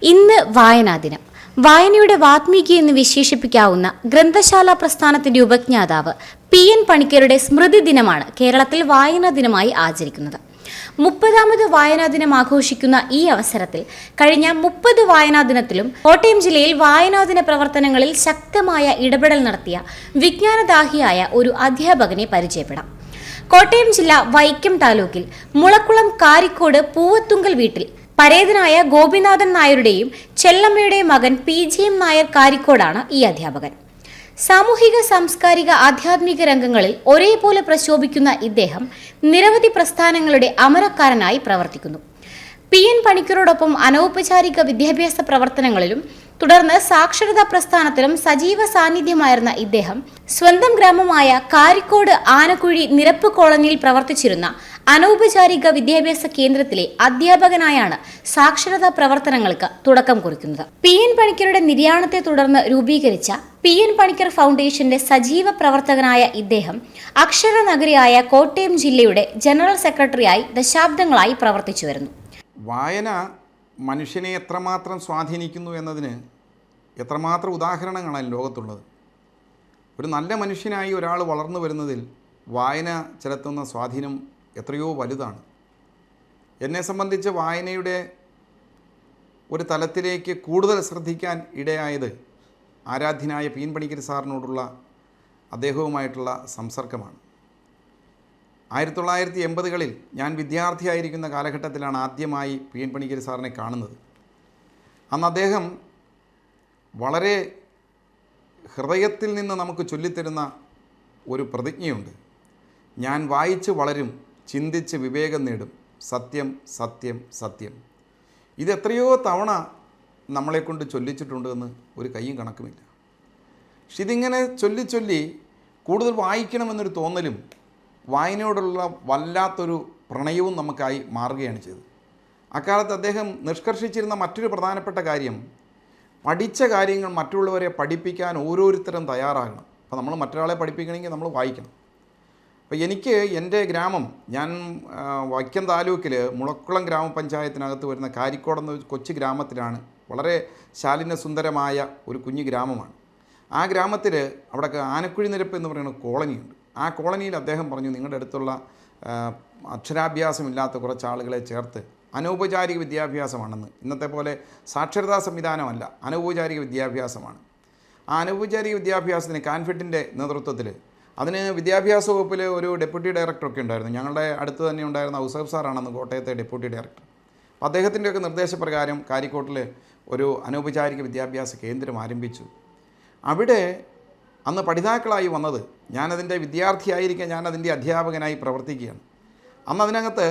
ഇന്ന് വായനാ ദിനം. വായനയുടെ വാത്മീകി എന്ന് വിശേഷിപ്പിക്കാവുന്ന ഗ്രന്ഥശാല പ്രസ്ഥാനത്തിന്റെ ഉപജ്ഞാതാവ് PN പണിക്കരുടെ സ്മൃതി ദിനമാണ് കേരളത്തിൽ വായനാ ദിനമായി ആചരിക്കുന്നത്. 30ാമത് വായനാ ദിനം ആഘോഷിക്കുന്ന ഈ അവസരത്തിൽ കഴിഞ്ഞ 30 വായനാ ദിനത്തിലും കോട്ടയം ജില്ലയിൽ വായനാ ദിന പ്രവർത്തനങ്ങളിൽ ശക്തമായ ഇടപെടൽ നടത്തിയ വിജ്ഞാനദാഹിയായ ഒരു അധ്യാപകനെ പരിചയപ്പെടാം. കോട്ടയം ജില്ല വൈക്കം താലൂക്കിൽ മുളക്കുളം കാരിക്കോട് പൂവത്തുങ്കൽ വീട്ടിൽ പരേതനായ ഗോപിനാഥൻ നായരുടെയും ചെല്ലമ്മയുടെയും മകൻ PGM നായർ കാരിക്കോടാണ് ഈ അധ്യാപകൻ. സാമൂഹിക, സാംസ്കാരിക, ആധ്യാത്മിക രംഗങ്ങളിൽ ഒരേപോലെ പ്രശോഭിക്കുന്ന ഇദ്ദേഹം നിരവധി പ്രസ്ഥാനങ്ങളുടെ അമരക്കാരനായി പ്രവർത്തിക്കുന്നു. PN പണിക്കരോടൊപ്പം അനൗപചാരിക വിദ്യാഭ്യാസ പ്രവർത്തനങ്ങളിലും തുടർന്ന് സാക്ഷരതാ പ്രസ്ഥാനത്തിലും സജീവ സാന്നിധ്യമായിരുന്ന ഇദ്ദേഹം സ്വന്തം ഗ്രാമമായ കാരിക്കോട് ആനക്കുഴി നിരപ്പ് കോളനിയിൽ പ്രവർത്തിച്ചിരുന്ന അനൗപചാരിക വിദ്യാഭ്യാസ കേന്ദ്രത്തിലെ അധ്യാപകനായാണ് സാക്ഷരതാ പ്രവർത്തനങ്ങൾക്ക് തുടക്കം കുറിക്കുന്നത്. PN പണിക്കരുടെ നിര്യാണത്തെ തുടർന്ന് രൂപീകരിച്ച PN പണിക്കർ ഫൗണ്ടേഷന്റെ സജീവ പ്രവർത്തകനായ ഇദ്ദേഹം അക്ഷരനഗരിയായ കോട്ടയം ജില്ലയുടെ ജനറൽ സെക്രട്ടറിയായി ദശാബ്ദങ്ങളായി പ്രവർത്തിച്ചു വരുന്നു. വായന മനുഷ്യനെ എത്രമാത്രം സ്വാധീനിക്കുന്നു എന്നതിന് എത്രമാത്രം ഉദാഹരണങ്ങളാണ് ലോകത്തുള്ളത്. ഒരു നല്ല മനുഷ്യനായി ഒരാൾ വളർന്നു വരുന്നതിൽ വായന ചെലുത്തുന്ന സ്വാധീനം എത്രയോ വലുതാണ്. എന്നെ സംബന്ധിച്ച് വായനയുടെ ഒരു തലത്തിലേക്ക് കൂടുതൽ ശ്രദ്ധിക്കാൻ ഇടയായത് ആരാധ്യനായ PN പണിക്കർ സാറിനോടുള്ള അദ്ദേഹവുമായിട്ടുള്ള സംസർഗമാണ്. 1980കളിൽ ഞാൻ വിദ്യാർത്ഥിയായിരിക്കുന്ന കാലഘട്ടത്തിലാണ് ആദ്യമായി PN പണിക്കർ സാറിനെ കാണുന്നത്. അന്ന് അദ്ദേഹം വളരെ ഹൃദയത്തിൽ നിന്ന് നമുക്ക് ചൊല്ലിത്തരുന്ന ഒരു പ്രതിജ്ഞയുണ്ട്: ഞാൻ വായിച്ച് വളരും, ചിന്തിച്ച് വിവേകം നേടും, സത്യം സത്യം സത്യം. ഇത് എത്രയോ തവണ നമ്മളെക്കൊണ്ട് ചൊല്ലിച്ചിട്ടുണ്ടെന്ന് ഒരു കയ്യും കണക്കുമില്ല. പക്ഷെ ഇതിങ്ങനെ ചൊല്ലി കൂടുതൽ വായിക്കണമെന്നൊരു തോന്നലും വായനയോടുള്ള വല്ലാത്തൊരു പ്രണയവും നമുക്കായി മാറുകയാണ് ചെയ്തത്. അക്കാലത്ത് അദ്ദേഹം നിഷ്കർഷിച്ചിരുന്ന മറ്റൊരു പ്രധാനപ്പെട്ട കാര്യം, പഠിച്ച കാര്യങ്ങൾ മറ്റുള്ളവരെ പഠിപ്പിക്കാൻ ഓരോരുത്തരും തയ്യാറാകണം. അപ്പോൾ നമ്മൾ മറ്റൊരാളെ പഠിപ്പിക്കണമെങ്കിൽ നമ്മൾ വായിക്കണം. അപ്പോൾ എനിക്ക് എൻ്റെ ഗ്രാമം, ഞാൻ വൈക്കം താലൂക്കിൽ മുളക്കുളം ഗ്രാമപഞ്ചായത്തിനകത്ത് വരുന്ന കാരിക്കോടെന്ന കൊച്ചു ഗ്രാമത്തിലാണ്. വളരെ ശാലിനസുന്ദരമായ ഒരു കുഞ്ഞു ഗ്രാമമാണ്. ആ ഗ്രാമത്തിൽ അവിടെ ആനക്കുഴി നിരപ്പ് എന്ന് പറയുന്ന കോളനിയുണ്ട്. ആ കോളനിയിൽ അദ്ദേഹം പറഞ്ഞു, നിങ്ങളുടെ അടുത്തുള്ള അക്ഷരാഭ്യാസമില്ലാത്ത കുറച്ച് ആളുകളെ ചേർത്ത് അനൗപചാരിക വിദ്യാഭ്യാസമാണെന്ന്. ഇന്നത്തെ പോലെ സാക്ഷരതാ സംവിധാനമല്ല, അനൗപചാരിക വിദ്യാഭ്യാസമാണ്. ആ അനൗപചാരിക വിദ്യാഭ്യാസത്തിന് കാൻഫെഡിൻ്റെ നേതൃത്വത്തിൽ അതിന് വിദ്യാഭ്യാസ വകുപ്പിൽ ഒരു ഡെപ്യൂട്ടി ഡയറക്ടറൊക്കെ ഉണ്ടായിരുന്നു. ഞങ്ങളുടെ അടുത്ത് തന്നെ ഉണ്ടായിരുന്ന ഔസഫ് സാറാണെന്ന് കോട്ടയത്തെ ഡെപ്യൂട്ടി ഡയറക്ടർ. അപ്പോൾ അദ്ദേഹത്തിൻ്റെയൊക്കെ നിർദ്ദേശപ്രകാരം കാരിക്കോട്ടിൽ ഒരു അനൗപചാരിക വിദ്യാഭ്യാസ കേന്ദ്രം ആരംഭിച്ചു. അവിടെ അന്ന് പഠിതാക്കളായി വന്നത്, ഞാനതിൻ്റെ വിദ്യാർത്ഥിയായിരിക്കെ ഞാനതിൻ്റെ അധ്യാപകനായി പ്രവർത്തിക്കുകയാണ്. അന്ന് അതിനകത്ത്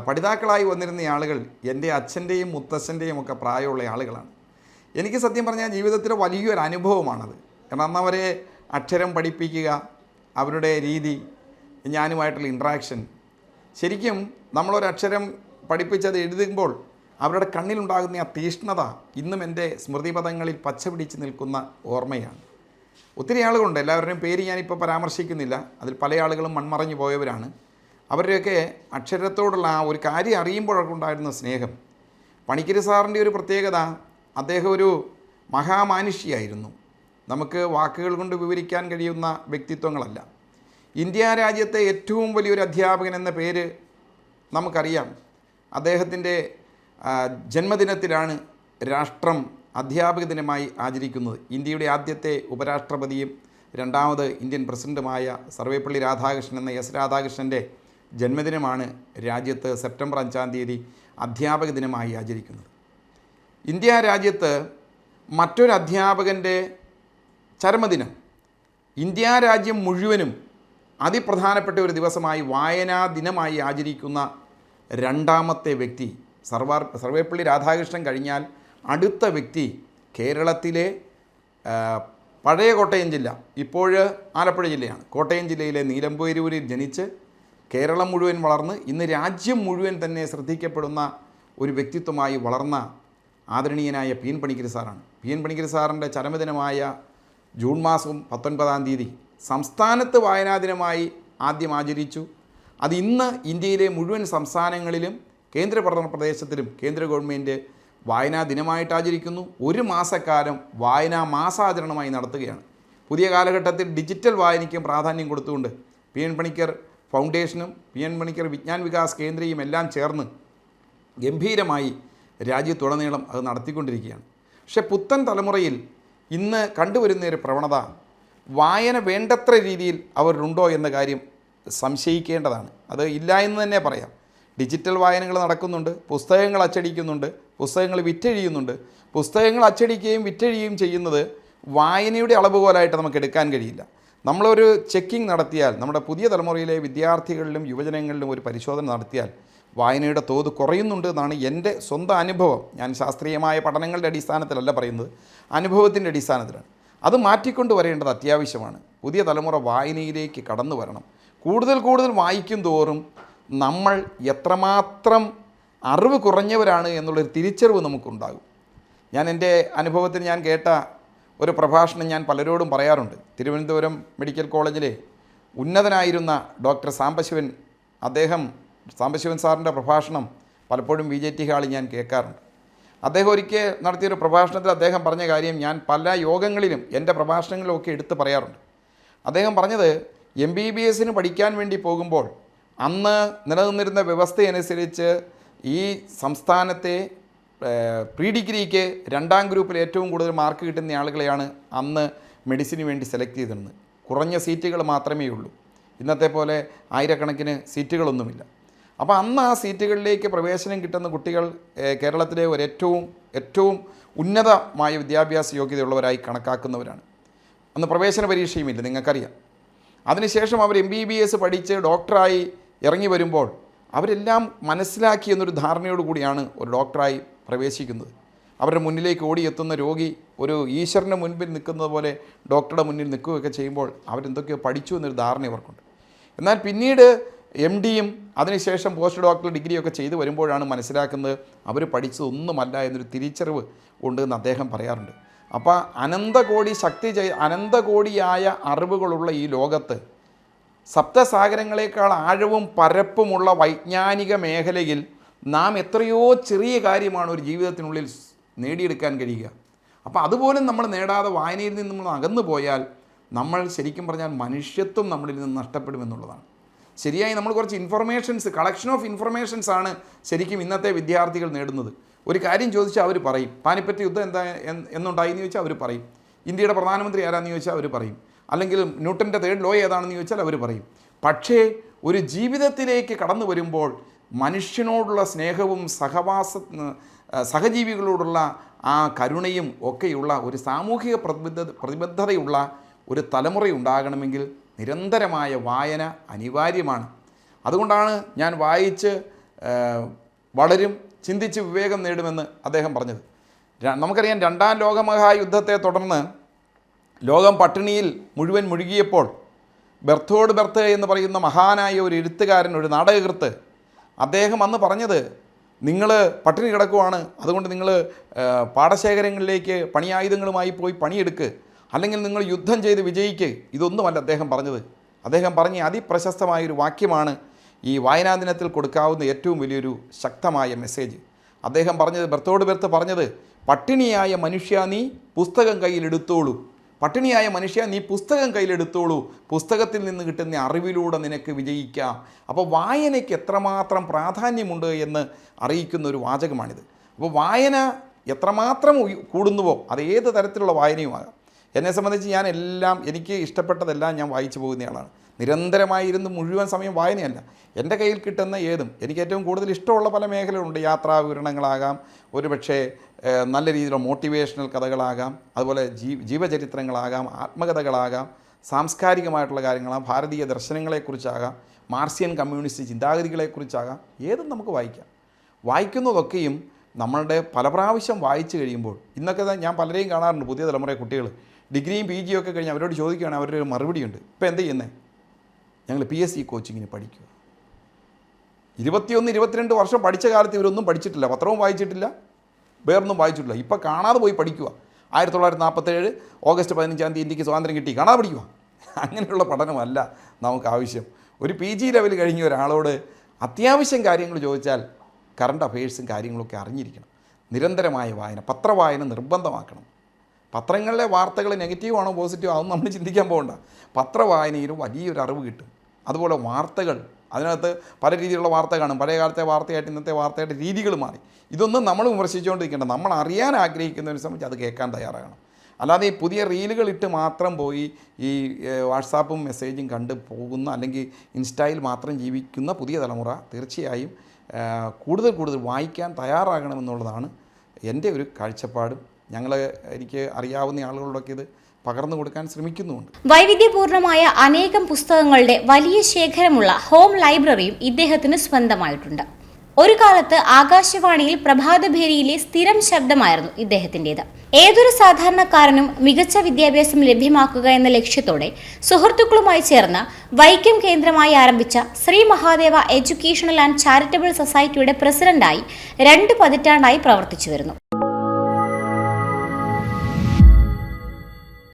പഠിതാക്കളായി വന്നിരുന്ന ആളുകൾ എൻ്റെ അച്ഛൻ്റെയും മുത്തച്ഛൻ്റെയും ഒക്കെ പ്രായമുള്ള ആളുകളാണ്. എനിക്ക് സത്യം പറഞ്ഞാൽ ജീവിതത്തിലെ വലിയൊരു അനുഭവമാണത്. കാരണം അന്ന് അവരെ അക്ഷരം പഠിപ്പിക്കുക, അവരുടെ രീതി, ഞാനുമായിട്ടുള്ള ഇൻട്രാക്ഷൻ, ശരിക്കും നമ്മളൊരക്ഷരം പഠിപ്പിച്ചത് എഴുതുമ്പോൾ അവരുടെ കണ്ണിലുണ്ടാകുന്ന ആ തീഷ്ണത ഇന്നും എൻ്റെ സ്മൃതിപഥങ്ങളിൽ പച്ച പിടിച്ച് നിൽക്കുന്ന ഓർമ്മയാണ്. ഒത്തിരി ആളുകളുണ്ട്, എല്ലാവരുടെയും പേര് ഞാനിപ്പോൾ പരാമർശിക്കുന്നില്ല. അതിൽ പല ആളുകളും മൺമറഞ്ഞു പോയവരാണ്. അവരുടെയൊക്കെ അക്ഷരത്തോടുള്ള ആ ഒരു കാര്യം അറിയുമ്പോഴൊക്കെ ഉണ്ടായിരുന്ന സ്നേഹം. പണിക്കർ സാറിൻ്റെ ഒരു പ്രത്യേകത, അദ്ദേഹം ഒരു മഹാമാനുഷിയായിരുന്നു. നമുക്ക് വാക്കുകൾ കൊണ്ട് വിവരിക്കാൻ കഴിയുന്ന വ്യക്തിത്വങ്ങളല്ല. ഇന്ത്യ രാജ്യത്തെ ഏറ്റവും വലിയൊരു അധ്യാപകൻ എന്ന പേര് നമുക്കറിയാം. അദ്ദേഹത്തിൻ്റെ ജന്മദിനത്തിലാണ് രാഷ്ട്രം അധ്യാപക ദിനമായി ആചരിക്കുന്നത്. ഇന്ത്യയുടെ ആദ്യത്തെ ഉപരാഷ്ട്രപതിയും രണ്ടാമത് ഇന്ത്യൻ പ്രസിഡൻറ്റുമായ സർവേപ്പള്ളി രാധാകൃഷ്ണൻ എന്ന S രാധാകൃഷ്ണൻ്റെ ജന്മദിനമാണ് രാജ്യത്ത് സെപ്റ്റംബർ 5-ാം തീയതി അധ്യാപക ദിനമായി ആചരിക്കുന്നത്. ഇന്ത്യ രാജ്യത്ത് മറ്റൊരു അധ്യാപകൻ്റെ ചരമദിനം ഇന്ത്യ രാജ്യം മുഴുവനും അതിപ്രധാനപ്പെട്ട ഒരു ദിവസമായി വായനാ ദിനമായി ആചരിക്കുന്ന രണ്ടാമത്തെ വ്യക്തി സർവേപ്പള്ളി രാധാകൃഷ്ണൻ കഴിഞ്ഞാൽ അടുത്ത വ്യക്തി കേരളത്തിലെ പഴയ കോട്ടയം ജില്ല, ഇപ്പോൾ ആലപ്പുഴ ജില്ലയാണ്, കോട്ടയം ജില്ലയിലെ നീലമ്പേരൂരിൽ ജനിച്ച് കേരളം മുഴുവൻ വളർന്ന് ഇന്ന് രാജ്യം മുഴുവൻ തന്നെ ശ്രദ്ധിക്കപ്പെടുന്ന ഒരു വ്യക്തിത്വമായി വളർന്ന ആദരണീയനായ PN പണിക്കർ സാറാണ്. PN പണിക്കർ സാറിൻ്റെ ചരമദിനമായ ജൂൺ മാസം 19-ാം തീയതി സംസ്ഥാനത്ത് വായനാ ദിനമായി ആദ്യം ആചരിച്ചു. അത് ഇന്ന് ഇന്ത്യയിലെ മുഴുവൻ സംസ്ഥാനങ്ങളിലും കേന്ദ്രഭരണ പ്രദേശത്തിലും കേന്ദ്ര ഗവൺമെൻറ് വായനാ ദിനമായിട്ട് ആചരിക്കുന്നു. ഒരു മാസക്കാലം വായനാ മാസാചരണമായി നടത്തുകയാണ്. പുതിയ കാലഘട്ടത്തിൽ ഡിജിറ്റൽ വായനയ്ക്കും പ്രാധാന്യം കൊടുത്തുകൊണ്ട് പി എൻ പണിക്കർ ഫൗണ്ടേഷനും പി എൻ പണിക്കർ വിജ്ഞാൻ വികാസ് കേന്ദ്രയും എല്ലാം ചേർന്ന് ഗംഭീരമായി രാജ്യത്തുടനീളം അത് നടത്തിക്കൊണ്ടിരിക്കുകയാണ്. പക്ഷേ പുത്തൻ തലമുറയിൽ ഇന്ന് കണ്ടുവരുന്ന ഒരു പ്രവണത വായന വേണ്ടത്ര രീതിയിൽ അവരുണ്ടോ എന്ന കാര്യം സംശയിക്കേണ്ടതാണ്. അത് ഇല്ല എന്ന് തന്നെ പറയാം. ഡിജിറ്റൽ വായനകൾ നടക്കുന്നുണ്ട്, പുസ്തകങ്ങൾ അച്ചടിക്കുന്നുണ്ട്, പുസ്തകങ്ങൾ വിറ്റഴിയുന്നുണ്ട്. പുസ്തകങ്ങൾ അച്ചടിക്കുകയും വിറ്റഴിയുകയും ചെയ്യുന്നത് വായനയുടെ അളവുകോലായിട്ട് നമുക്ക് എടുക്കാൻ കഴിയില്ല. നമ്മളൊരു ചെക്കിംഗ് നടത്തിയാൽ, നമ്മുടെ പുതിയ തലമുറയിലെ വിദ്യാർത്ഥികളിലും യുവജനങ്ങളിലും ഒരു പരിശോധന നടത്തിയാൽ വായനയുടെ തോത് കുറയുന്നുണ്ട് എന്നാണ് എൻ്റെ സ്വന്തം അനുഭവം. ഞാൻ ശാസ്ത്രീയമായ പഠനങ്ങളുടെ അടിസ്ഥാനത്തിലല്ല പറയുന്നത്, അനുഭവത്തിൻ്റെ അടിസ്ഥാനത്തിലാണ്. അത് മാറ്റിക്കൊണ്ട് വരേണ്ടത് അത്യാവശ്യമാണ്. പുതിയ തലമുറ വായനയിലേക്ക് കടന്നു വരണം. കൂടുതൽ വായിക്കും തോറും നമ്മൾ എത്രമാത്രം അറിവ് കുറഞ്ഞവരാണ് എന്നുള്ളൊരു തിരിച്ചറിവ് നമുക്കുണ്ടാകും. ഞാൻ എൻ്റെ അനുഭവത്തിൽ ഞാൻ കേട്ട ഒരു പ്രഭാഷണം ഞാൻ പലരോടും പറയാറുണ്ട്. തിരുവനന്തപുരം മെഡിക്കൽ കോളേജിലെ ഉന്നതനായിരുന്ന ഡോക്ടർ സാംബശിവൻ സാറിൻ്റെ പ്രഭാഷണം പലപ്പോഴും VJT ഹാളിൽ ഞാൻ കേൾക്കാറുണ്ട്. അദ്ദേഹം ഒരിക്കൽ നടത്തിയൊരു പ്രഭാഷണത്തിൽ അദ്ദേഹം പറഞ്ഞ കാര്യം ഞാൻ പല യോഗങ്ങളിലും എൻ്റെ പ്രഭാഷണങ്ങളിലൊക്കെ എടുത്ത് പറയാറുണ്ട്. അദ്ദേഹം പറഞ്ഞത് MBBS പഠിക്കാൻ വേണ്ടി പോകുമ്പോൾ അന്ന് നിലനിന്നിരുന്ന വ്യവസ്ഥയനുസരിച്ച് ഈ സംസ്ഥാനത്തെ പ്രീ ഡിഗ്രിക്ക് 2ാം ഗ്രൂപ്പിൽ ഏറ്റവും കൂടുതൽ മാർക്ക് കിട്ടുന്ന ആളുകളെയാണ് അന്ന് മെഡിസിന് വേണ്ടി സെലക്ട് ചെയ്തിരുന്നത്. കുറഞ്ഞ സീറ്റുകൾ മാത്രമേ ഉള്ളൂ. ഇന്നത്തെ പോലെ ആയിരക്കണക്കിന് സീറ്റുകളൊന്നുമില്ല. അപ്പോൾ അന്ന് ആ സീറ്റുകളിലേക്ക് പ്രവേശനം കിട്ടുന്ന കുട്ടികൾ കേരളത്തിലെ ഏറ്റവും ഉന്നതമായ വിദ്യാഭ്യാസ യോഗ്യതയുള്ളവരായി കണക്കാക്കുന്നവരാണ്. അന്ന് പ്രവേശന പരീക്ഷയുമില്ല, നിങ്ങൾക്കറിയാം. അതിനുശേഷം അവർ MBBS പഠിച്ച് ഡോക്ടറായി ഇറങ്ങി വരുമ്പോൾ അവരെല്ലാം മനസ്സിലാക്കി എന്നൊരു ധാരണയോട് കൂടിയാണ് ഒരു ഡോക്ടറായി പ്രവേശിക്കുന്നത്. അവരുടെ മുന്നിലേക്ക് ഓടിയെത്തുന്ന രോഗി ഒരു ഈശ്വരൻ്റെ മുൻപിൽ നിൽക്കുന്നത് പോലെ ഡോക്ടറുടെ മുന്നിൽ നിൽക്കുകയൊക്കെ ചെയ്യുമ്പോൾ അവരെന്തൊക്കെയോ പഠിച്ചു എന്നൊരു ധാരണ അവർക്കുണ്ട്. എന്നാൽ പിന്നീട് MDയും അതിനുശേഷം പോസ്റ്റ് ഡോക്ടറൽ ഡിഗ്രിയൊക്കെ ചെയ്തു വരുമ്പോഴാണ് മനസ്സിലാക്കുന്നത് അവർ പഠിച്ചതൊന്നുമല്ല എന്നൊരു തിരിച്ചറിവ് ഉണ്ട് എന്ന് അദ്ദേഹം പറയാറുണ്ട്. അപ്പോൾ അനന്തകോടിയായ അറിവുകളുള്ള ഈ ലോകത്ത് സപ്തസാഗരങ്ങളെക്കാൾ ആഴവും പരപ്പുമുള്ള വൈജ്ഞാനിക മേഖലയിൽ നാം എത്രയോ ചെറിയ കാര്യമാണ് ഒരു ജീവിതത്തിനുള്ളിൽ നേടിയെടുക്കാൻ കഴിയുക. അപ്പോൾ അതുപോലും നമ്മൾ നേടാതെ വായനയിൽ നിന്ന് നമ്മൾ അകന്നു പോയാൽ നമ്മൾ ശരിക്കും പറഞ്ഞാൽ മനുഷ്യത്വം നമ്മളിൽ നിന്ന് നഷ്ടപ്പെടുമെന്നുള്ളതാണ്. ശരിയായി നമ്മൾ കുറച്ച് കളക്ഷൻ ഓഫ് ഇൻഫർമേഷൻസ് ആണ് ശരിക്കും ഇന്നത്തെ വിദ്യാർത്ഥികൾ നേടുന്നത്. ഒരു കാര്യം ചോദിച്ചാൽ അവർ പറയും. പാനിപ്പറ്റ് യുദ്ധം എന്നുണ്ടായെന്ന് ചോദിച്ചാൽ അവർ പറയും. ഇന്ത്യയുടെ പ്രധാനമന്ത്രി ആരാണെന്ന് ചോദിച്ചാൽ അവർ പറയും. അല്ലെങ്കിൽ ന്യൂട്ടൻ്റെ 3rd ലോ ഏതാണെന്ന് ചോദിച്ചാൽ അവർ പറയും. പക്ഷേ ഒരു ജീവിതത്തിലേക്ക് കടന്നു വരുമ്പോൾ മനുഷ്യനോടുള്ള സ്നേഹവും സഹജീവികളോടുള്ള ആ കരുണയും ഒക്കെയുള്ള ഒരു സാമൂഹിക പ്രതിബദ്ധതയുള്ള ഒരു തലമുറയുണ്ടാകണമെങ്കിൽ നിരന്തരമായ വായന അനിവാര്യമാണ്. അതുകൊണ്ടാണ് ഞാൻ വായിച്ച് വളരും, ചിന്തിച്ച് വിവേകം നേടുമെന്ന് അദ്ദേഹം പറഞ്ഞത്. നമുക്കറിയാം 2ാം ലോകമഹായുദ്ധത്തെ തുടർന്ന് ലോകം പട്ടിണിയിൽ മുഴുവൻ മുഴുകിയപ്പോൾ ബെർത്തോഡ് ബെർത്ത് എന്ന് പറയുന്ന മഹാനായ ഒരു എഴുത്തുകാരൻ, ഒരു നാടകകൃത്ത്, അദ്ദേഹം അന്ന് പറഞ്ഞത്, നിങ്ങൾ പട്ടിണി കിടക്കുവാണ്, അതുകൊണ്ട് നിങ്ങൾ പാടശേഖരങ്ങളിലേക്ക് പണിയായുധങ്ങളുമായി പോയി പണിയെടുക്ക്, അല്ലെങ്കിൽ നിങ്ങൾ യുദ്ധം ചെയ്ത് വിജയിക്ക്. ഇതൊന്നുമല്ല അദ്ദേഹം പറഞ്ഞത്. അദ്ദേഹം പറഞ്ഞ അതിപ്രശസ്തമായൊരു വാക്യമാണ് ഈ വായനാ ദിനത്തിൽ കൊടുക്കാവുന്ന ഏറ്റവും വലിയൊരു ശക്തമായ മെസ്സേജ്. അദ്ദേഹം പറഞ്ഞത്, ബെർത്തോഡ് ബെർത്ത് പറഞ്ഞത്, പട്ടിണിയായ മനുഷ്യ നീ പുസ്തകം കയ്യിലെടുത്തോളൂ, പട്ടിണിയായ മനുഷ്യ നീ പുസ്തകം കയ്യിലെടുത്തോളൂ, പുസ്തകത്തിൽ നിന്ന് കിട്ടുന്ന അറിവിലൂടെ നിനക്ക് വിജയിക്കാം. അപ്പോൾ വായനയ്ക്ക് എത്രമാത്രം പ്രാധാന്യമുണ്ട് എന്ന് അറിയിക്കുന്ന ഒരു വാചകമാണിത്. അപ്പോൾ വായന എത്രമാത്രം കൂടുന്നുവോ അത് ഏത് തരത്തിലുള്ള വായനയുമാകാം. എന്നെ സംബന്ധിച്ച് എനിക്ക് ഇഷ്ടപ്പെട്ടതെല്ലാം ഞാൻ വായിച്ചു പോകുന്നയാളാണ്. നിരന്തരമായിരുന്ന് മുഴുവൻ സമയം വായനയല്ല, എൻ്റെ കയ്യിൽ കിട്ടുന്ന എനിക്ക് ഏറ്റവും കൂടുതൽ ഇഷ്ടമുള്ള പല മേഖലകളുണ്ട്. യാത്രാ വിവരണങ്ങളാകാം, ഒരുപക്ഷെ നല്ല രീതിയിലുള്ള മോട്ടിവേഷണൽ കഥകളാകാം, അതുപോലെ ജീവചരിത്രങ്ങളാകാം, ആത്മകഥകളാകാം, സാംസ്കാരികമായിട്ടുള്ള കാര്യങ്ങളാകാം, ഭാരതീയ ദർശനങ്ങളെക്കുറിച്ചാകാം, മാർസിയൻ കമ്മ്യൂണിസ്റ്റ് ചിന്താഗതികളെക്കുറിച്ചാകാം, ഏതും നമുക്ക് വായിക്കാം. വായിക്കുന്നതൊക്കെയും നമ്മളുടെ പല പ്രാവശ്യം വായിച്ചു കഴിയുമ്പോൾ, ഇന്നൊക്കെ ഞാൻ പലരെയും കാണാറുണ്ട്, പുതിയ തലമുറ കുട്ടികൾ ഡിഗ്രിയും PG ഒക്കെ കഴിഞ്ഞ് അവരോട് ചോദിക്കുകയാണെങ്കിൽ അവരുടെ ഒരു മറുപടിയുണ്ട്, ഇപ്പോൾ എന്ത് ചെയ്യുന്നത്, ഞങ്ങൾ PSC കോച്ചിങ്ങിന് പഠിക്കുക. 21-22 വർഷം പഠിച്ച കാലത്ത് ഇവരൊന്നും പഠിച്ചിട്ടില്ല, പത്രവും വായിച്ചിട്ടില്ല, വേറൊന്നും വായിച്ചിട്ടില്ല. ഇപ്പോൾ കാണാതെ പോയി പഠിക്കുക. 1947 ഓഗസ്റ്റ് 15 ഇന്ത്യക്ക് സ്വാതന്ത്ര്യം കിട്ടി, കാണാതെ പഠിക്കുക. അങ്ങനെയുള്ള പഠനമല്ല നമുക്ക് ആവശ്യം. ഒരു PG ലെവൽ കഴിഞ്ഞ ഒരാളോട് അത്യാവശ്യം കാര്യങ്ങൾ ചോദിച്ചാൽ കറണ്ട് അഫയേഴ്സും കാര്യങ്ങളൊക്കെ അറിഞ്ഞിരിക്കണം. നിരന്തരമായ വായന, പത്രവായന നിർബന്ധമാക്കണം. പത്രങ്ങളിലെ വാർത്തകൾ നെഗറ്റീവാണോ പോസിറ്റീവ് ആണോ നമ്മൾ ചിന്തിക്കാൻ പോകണ്ട. പത്രവായനയിൽ വലിയൊരു അറിവ് കിട്ടും. അതുപോലെ വാർത്തകൾ, അതിനകത്ത് പല രീതിയിലുള്ള വാർത്ത കാണും. പഴയ കാലത്തെ വാർത്തയായിട്ട് ഇന്നത്തെ വാർത്തയുടെ രീതികൾ മാറി. ഇതൊന്നും നമ്മൾ വിമർശിച്ചുകൊണ്ടിരിക്കേണ്ട. നമ്മൾ അറിയാൻ ആഗ്രഹിക്കുന്നതിനെ സംബന്ധിച്ച് അത് കേൾക്കാൻ തയ്യാറാകണം. അല്ലാതെ ഈ പുതിയ റീലുകൾ ഇട്ട് മാത്രം പോയി ഈ വാട്സാപ്പും മെസ്സേജും കണ്ട് പോകുന്ന, അല്ലെങ്കിൽ ഇൻസ്റ്റയിൽ മാത്രം ജീവിക്കുന്ന പുതിയ തലമുറ തീർച്ചയായും കൂടുതൽ വായിക്കാൻ തയ്യാറാകണമെന്നുള്ളതാണ് എൻ്റെ ഒരു കാഴ്ചപ്പാടും. എനിക്ക് അറിയാവുന്ന ആളുകളോടൊക്കെ ഇത് പകർന്നു കൊടുക്കാൻ ശ്രമിക്കുന്നുമുണ്ട്. വൈവിധ്യപൂർണമായ അനേകം പുസ്തകങ്ങളുടെ വലിയ ശേഖരമുള്ള ഹോം ലൈബ്രറിയും ഇദ്ദേഹത്തിന് സ്വന്തമായിട്ടുണ്ട്. ഒരു കാലത്ത് ആകാശവാണിയിൽ പ്രഭാതഭേരിയിലെ സ്ഥിരം ശബ്ദമായിരുന്നു ഇദ്ദേഹത്തിൻ്റെത്. ഏതൊരു സാധാരണക്കാരനും മികച്ച വിദ്യാഭ്യാസം ലഭ്യമാക്കുക എന്ന ലക്ഷ്യത്തോടെ സുഹൃത്തുക്കളുമായി ചേർന്ന് വൈക്കം കേന്ദ്രമായി ആരംഭിച്ച Shri Mahadeva educational and charitable സൊസൈറ്റിയുടെ പ്രസിഡന്റായി 2 പതിറ്റാണ്ടായി പ്രവർത്തിച്ചു വരുന്നു.